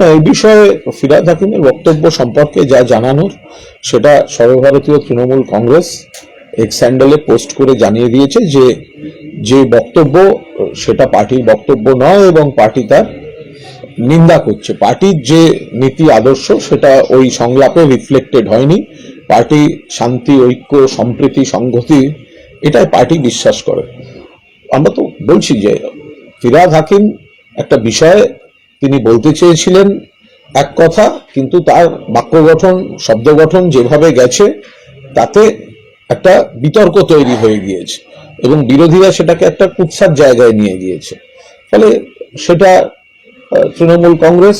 এই বিষয়ে ফিরহাদ হাকিমের বক্তব্য সম্পর্কে যা জানানোর সেটা সর্বভারতীয় তৃণমূল কংগ্রেস এক্স হ্যান্ডেলে পোস্ট করে জানিয়ে দিয়েছে যে যে বক্তব্য সেটা পার্টির বক্তব্য নয় এবং পার্টি তার নিন্দা করছে। পার্টির যে নীতি আদর্শ সেটা ওই সংলাপে রিফ্লেক্টেড হয়নি। পার্টি শান্তি, ঐক্য, সম্প্রীতি, সংহতি এটাই পার্টি বিশ্বাস করে। আমরা তো বলছি যে ফিরহাদ হাকিম একটা বিষয়ে তিনি বলতে চেয়েছিলেন এক কথা, কিন্তু তার বাক্য গঠন, শব্দ গঠন যেভাবে গেছে তাতে একটা বিতর্ক তৈরি হয়ে গিয়েছে এবং বিরোধীরা সেটাকে একটা কুৎসার জায়গায় নিয়ে গিয়েছে। ফলে সেটা তৃণমূল কংগ্রেস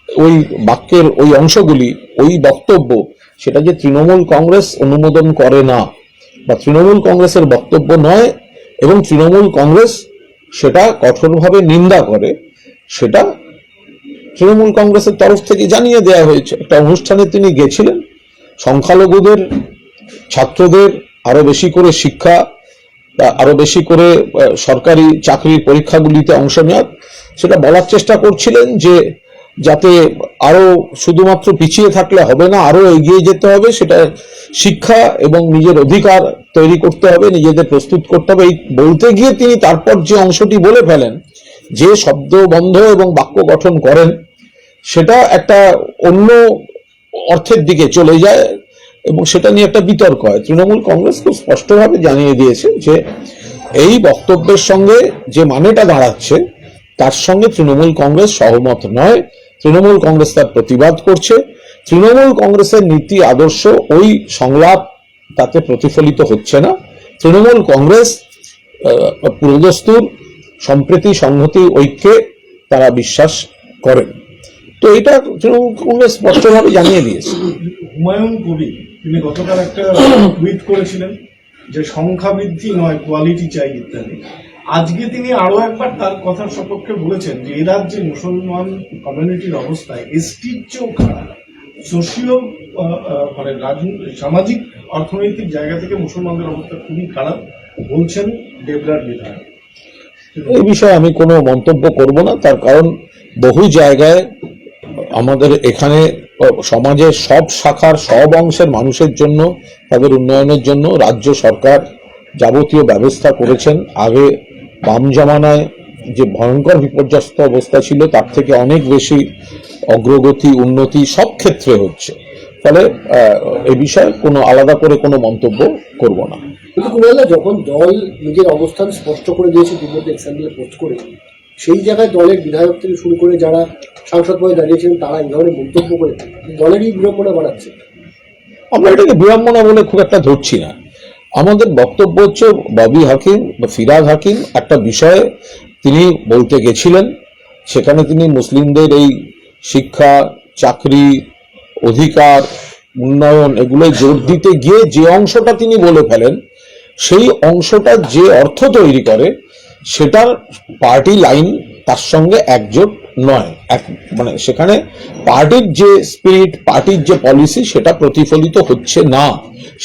ওই বাক্যের ওই অংশগুলি, ওই বক্তব্য, সেটা যে তৃণমূল কংগ্রেস অনুমোদন করে না বা তৃণমূল কংগ্রেসের বক্তব্য নয় এবং তৃণমূল কংগ্রেস সেটা কঠোরভাবে নিন্দা করে, সেটা তৃণমূল কংগ্রেসের তরফ থেকে জানিয়ে দেওয়া হয়েছে। একটা অনুষ্ঠানে তিনি গেছিলেন, সংখ্যালঘুদের, ছাত্রদের আরো বেশি করে শিক্ষা, আরো বেশি করে সরকারি চাকরির পরীক্ষাগুলিতে অংশ নেওয়া, সেটা বলার চেষ্টা করছিলেন যে যাতে আরো শুধুমাত্র পিছিয়ে থাকলে হবে না, আরো এগিয়ে যেতে হবে, সেটা শিক্ষা এবং নিজের অধিকার তৈরি করতে হবে, নিজেদের প্রস্তুত করতে হবে। এই বলতে গিয়ে তিনি তারপর যে অংশটি বলে ফেলেন, যে শব্দবন্ধ এবং বাক্য গঠন করেন, সেটা একটা অন্য অর্থের দিকে চলে যায় এবং সেটা নিয়ে একটা বিতর্ক হয়। তৃণমূল কংগ্রেস খুব স্পষ্টভাবে জানিয়ে দিয়েছে যে এই বক্তব্যের সঙ্গে যে মানেটা দাঁড়াচ্ছে তার সঙ্গে তৃণমূল কংগ্রেস সহমত নয়। তৃণমূল কংগ্রেস তার প্রতিবাদ করছে। তৃণমূল কংগ্রেসের নীতি আদর্শ ওই সংলাপ তাতে প্রতিফলিত হচ্ছে না। তৃণমূল কংগ্রেস পুরোদস্তুর সম্প্রীতি, সংহতি, ঐক্যে তারা বিশ্বাস করেন। তো এটা তৃণমূল কংগ্রেস স্পষ্টভাবে জানিয়ে দিয়েছে। হুমায়ুন কবির তিনি গতকাল একটা টুইট করেছিলেন যে সংখ্যা বৃদ্ধি নয়, কোয়ালিটি চাই ইত্যাদি। আজকে তিনি আরো একবার তার কথার সপক্ষে বলেছেন যে এ রাজ্যে মুসলমান কমিউনিটির অবস্থা এসটির চেয়েও খারাপ। সোশিও মানে সামাজিক অর্থনৈতিক জায়গা থেকে মুসলমানদের অবস্থা খুবই খারাপ বলছেন দেবরার বিধায়ক। এই বিষয়ে আমি কোনো মন্তব্য করব না, তার কারণ বহু জায়গায় আমাদের এখানে সমাজের সব শাখার, সব অংশের মানুষের জন্য, তাদের উন্নয়নের জন্য রাজ্য সরকার যাবতীয় ব্যবস্থা করেছেন। আগে বাম জমানায় যে ভয়ঙ্কর বিপর্যস্ত অবস্থা ছিল তার থেকে অনেক বেশি অগ্রগতি, উন্নতি সব ক্ষেত্রে হচ্ছে। ফলে এ বিষয়ে কোনো আলাদা করে কোনো মন্তব্য করব না। কিন্তু কুণালদা, যখন দল নিজের অবস্থান স্পষ্ট করে দিয়েছে দিনমধ্যে এক্সাম্পলে পোস্ট করে, সেই জায়গায় দলের বিধায়ক থেকে শুরু করে যারা সাংসদ পদে দাঁড়িয়েছেন তারা এই ধরনের মন্তব্য করে দলেরই বিড়ম্বনা বাড়াচ্ছে। আমরা এটাকে বিড়ম্বনা বলে খুব একটা ধরছি না। আমাদের বক্তব্য হচ্ছে ববি হাকিম বা ফিরহাদ হাকিম একটা বিষয়ে তিনি বলতে গেছিলেন, সেখানে তিনি মুসলিমদের এই শিক্ষা, চাকরি, অধিকার, উন্নয়ন এগুলো জোর দিতে গিয়ে যে অংশটা তিনি বলে ফেলেন, সেই অংশটা যে অর্থ তৈরি করে সেটার পার্টি লাইন তার সঙ্গে একজোট নয়। মানে সেখানে পার্টির যে স্পিরিট, পার্টির যে পলিসি সেটা প্রতিফলিত হচ্ছে না।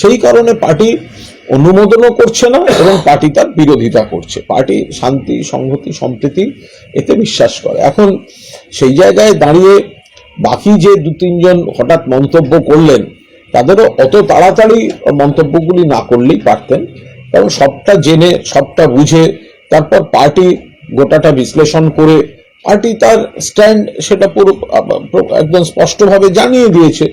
সেই কারণে পার্টি অনুমোদনও করছে না এবং পার্টি তার বিরোধিতা করছে। পার্টি শান্তি, সংহতি, সম্প্রীতি এতে বিশ্বাস করে। এখন সেই জায়গায় দাঁড়িয়ে বাকি যে দু তিনজন হঠাৎ মন্তব্য করলেন তাদেরও অত তাড়াতাড়ি মন্তব্যগুলি না করলেই পারতেন, কারণ সবটা জেনে, সবটা বুঝে তারপর পার্টি গোটাটা বিশ্লেষণ করে পার্টি তার স্ট্যান্ড সেটা পুরো একদম স্পষ্টভাবে জানিয়ে দিয়েছে।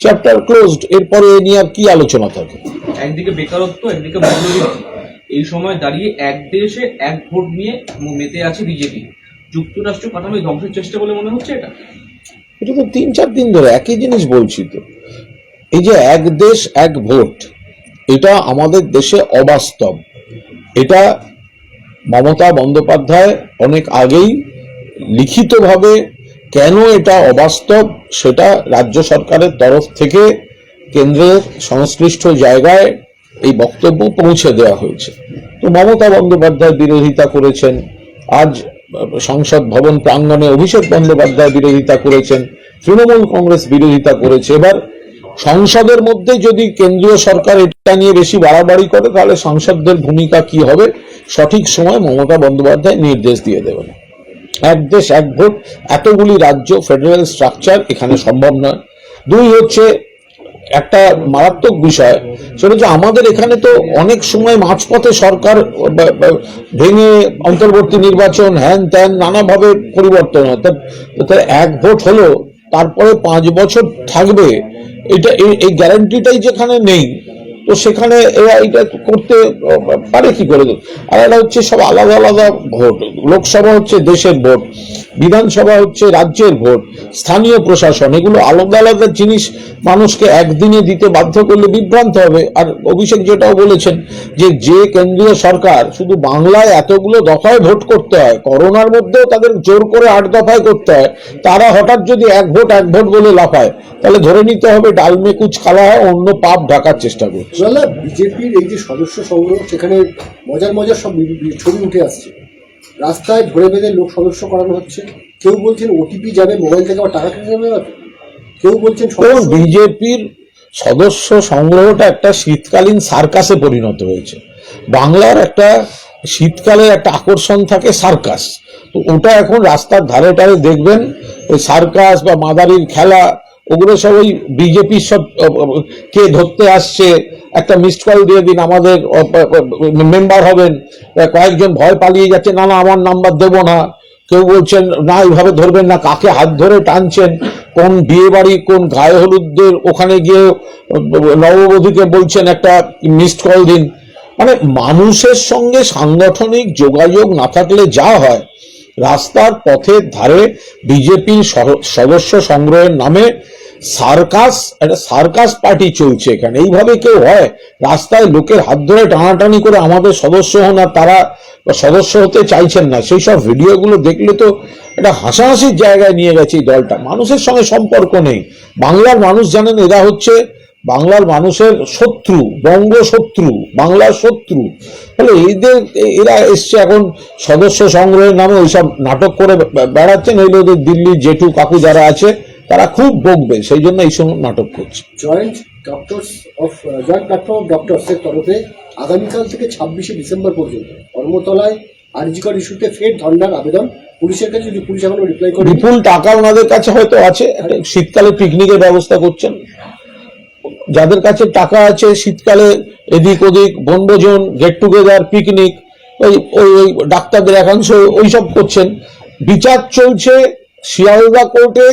Chapter closed. এরপরে এ নিয়ে আর কি আলোচনা থাকে? একদিকে বেকারত্ব, একদিকে মূল্যবৃদ্ধি, এই সময় দাঁড়িয়ে এক দেশে এক ভোট নিয়ে মেতে আছে বিজেপি। যুক্তরাষ্ট্র কাঠামো ধ্বংসের চেষ্টা বলে মনে হচ্ছে এটা? এটা তো 3-4 দিন ধরে একই জিনিস বলছি। তো এই যে এক দেশ এক ভোট, এটা আমাদের দেশে অবাস্তব। এটা মমতা বন্দ্যোপাধ্যায় অনেক আগেই লিখিতভাবে কেন এটা অবাস্তব সেটা রাজ্য সরকারের তরফ থেকে কেন্দ্রের সংশ্লিষ্ট জায়গায় এই বক্তব্য পৌঁছে দেওয়া হয়েছে। তো মমতা বন্দ্যোপাধ্যায় বিরোধিতা করেছেন, আজ সংসদ ভবন প্রাঙ্গণে অভিষেক বন্দ্যোপাধ্যায় বিরোধিতা করেছেন, তৃণমূল কংগ্রেস বিরোধিতা করেছে। এবার সংসদের মধ্যে যদি কেন্দ্রীয় সরকার এটা নিয়ে বেশি বাড়াবাড়ি করে তাহলে সাংসদদের ভূমিকা কি হবে সঠিক সময় মমতা বন্দ্যোপাধ্যায় নির্দেশ দিয়ে দেবেন। এক দেশ এক ভোট, এতগুলি রাজ্য, ফেডারেল স্ট্রাকচার এখানে সম্ভব নয়। দুই হচ্ছে একটা মারাত্মক বিষয়, সেটা হচ্ছে আমাদের এখানে তো অনেক সময় মাঝপথে সরকার ভেঙে অন্তর্বর্তী নির্বাচন হ্যান ত্যান নানাভাবে পরিবর্তন হয়। তা এক ভোট হলো, তারপরে 5 বছর থাকবে, এই গ্যারান্টিটাই যেখানে নেই, তো সেখানে এরা এটা করতে পারে কি করে? আর এটা হচ্ছে সব আলাদা আলাদা ভোট, লোকসভা হচ্ছে দেশের ভোট, বিধানসভা হচ্ছে রাজ্যের ভোট, স্থানীয় প্রশাসন, এগুলো আলাদা আলাদা জিনিস। মানুষকে একদিনে দিতে বাধ্য করলে বিভ্রান্ত হবে। আর অভিষেক যেটাও বলেছেন যে কেন্দ্রীয় সরকার শুধু বাংলায় এতগুলো দফায় ভোট করতে হয়, করোনার মধ্যেও তাদের জোর করে 8 দফায় করতে হয়, তারা হঠাৎ যদি এক ভোট বলে লাফায়, তাহলে ধরে নিতে হবে ডালমে কুচ খাওয়া হয়, অন্য পাপ ঢাকার চেষ্টা করছে। বিজেপির এই যে সদস্য সংগ্রহ, সেখানে মজার সব ছবি উঠে আসছে। রাস্তায় ধরে বেঁধে লোক সদস্য করানো হচ্ছে, কেউ বলছেন ওটিপি যাবে, মোবাইল থেকে আবার টাকা কেটে নেবে, কেউ বলছেন বিজেপির সদস্য সংগ্রহটা একটা শীতকালীন সার্কাসে পরিণত হয়েছে। বাংলার একটা শীতকালে একটা আকর্ষণ থাকে সার্কাস, তো ওটা এখন রাস্তার ধারে টারে দেখবেন ওই সার্কাস বা মাদারির খেলা, ওগুলো সব ওই বিজেপির সব কে ধরতে আসছে, একটা মিসড কল দিয়ে দিন আমাদের মেম্বার হবেন, কয়েকজন ভয় পালিয়ে যাচ্ছে, না আমার নাম্বার দেবো না, কেউ বলছেন না এইভাবে ধরবেন না, কাকে হাত ধরে টানছেন, কোন বিয়ে বাড়ি কোন গায়ে হলুদের ওখানে গিয়ে নববধূকে বলছেন একটা মিসড কল দিন। মানে মানুষের সঙ্গে সাংগঠনিক যোগাযোগ না থাকলে যা হয়, রাস্তার পথের ধারে বিজেপির সদস্য সংগ্রহের নামে একটা সার্কাস পার্টি চলছে এখানে। এইভাবে কেউ হয়? রাস্তায় লোকের হাত ধরে টানাটানি করে আমাদের সদস্য হন, আর তারা সদস্য হতে চাইছেন না। সেই সব ভিডিওগুলো দেখলে তো এটা হাসাহাসির জায়গায় নিয়ে গেছে এই দলটা। মানুষের সঙ্গে সম্পর্ক নেই। বাংলার মানুষ জানেন এরা হচ্ছে বাংলার মানুষের শত্রু, বঙ্গ শত্রু, বাংলার শত্রু। তাহলে এরা এসছে এখন সদস্য সংগ্রহের নামে ওইসব নাটক করে বেড়াচ্ছেন। এই ওদের দিল্লির জেঠু কাকু যারা আছে তারা খুব বকবে, সেই জন্য এই সময় নাটক করছে। জয়েন্ট প্ল্যাটফর্ম অফ ডক্টরসের তরফে আগামীকাল থেকে 26শে ডিসেম্বর পর্যন্ত কর্মতলায় আরজিকর ইস্যুতে ফের ধর্নার আবেদন পুলিশের কাছে, যদি পুলিশ এখনো রিপ্লাই করে। বিপুল টাকা ওনাদের কাছে হয়তো আছে, শীতকালে পিকনিকের ব্যবস্থা করছেন। যাদের কাছে টাকা আছে শীতকালে এদিক ওদিক বনভোজন, গেট টুগেদার, পিকনিক, ওই ডাক্তারদের একাংশ ওইসব করছেন। বিচার চলছে শিয়ালদা কোর্টে,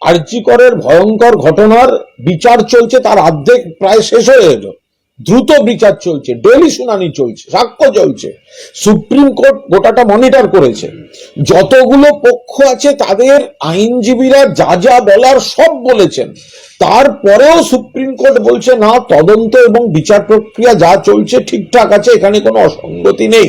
আরজিকরের ভয়ঙ্কর ঘটনার বিচার চলছে, তার অর্ধেক প্রায় শেষ হয়ে এলো। দ্রুত বিচার চলছে, ডেইলি শুনানি চলছে, সাক্ষ্য চলছে। সুপ্রিম কোর্ট গোটাটা মনিটর করেছে। যতগুলো পক্ষ আছে তাদের আইনজীবীরা যা যা বলার সব বলেছেন, তারপরেও সুপ্রিম কোর্ট বলছে না, তদন্ত এবং বিচার প্রক্রিয়া যা চলছে ঠিকঠাক আছে, এখানে কোনো অসঙ্গতি নেই।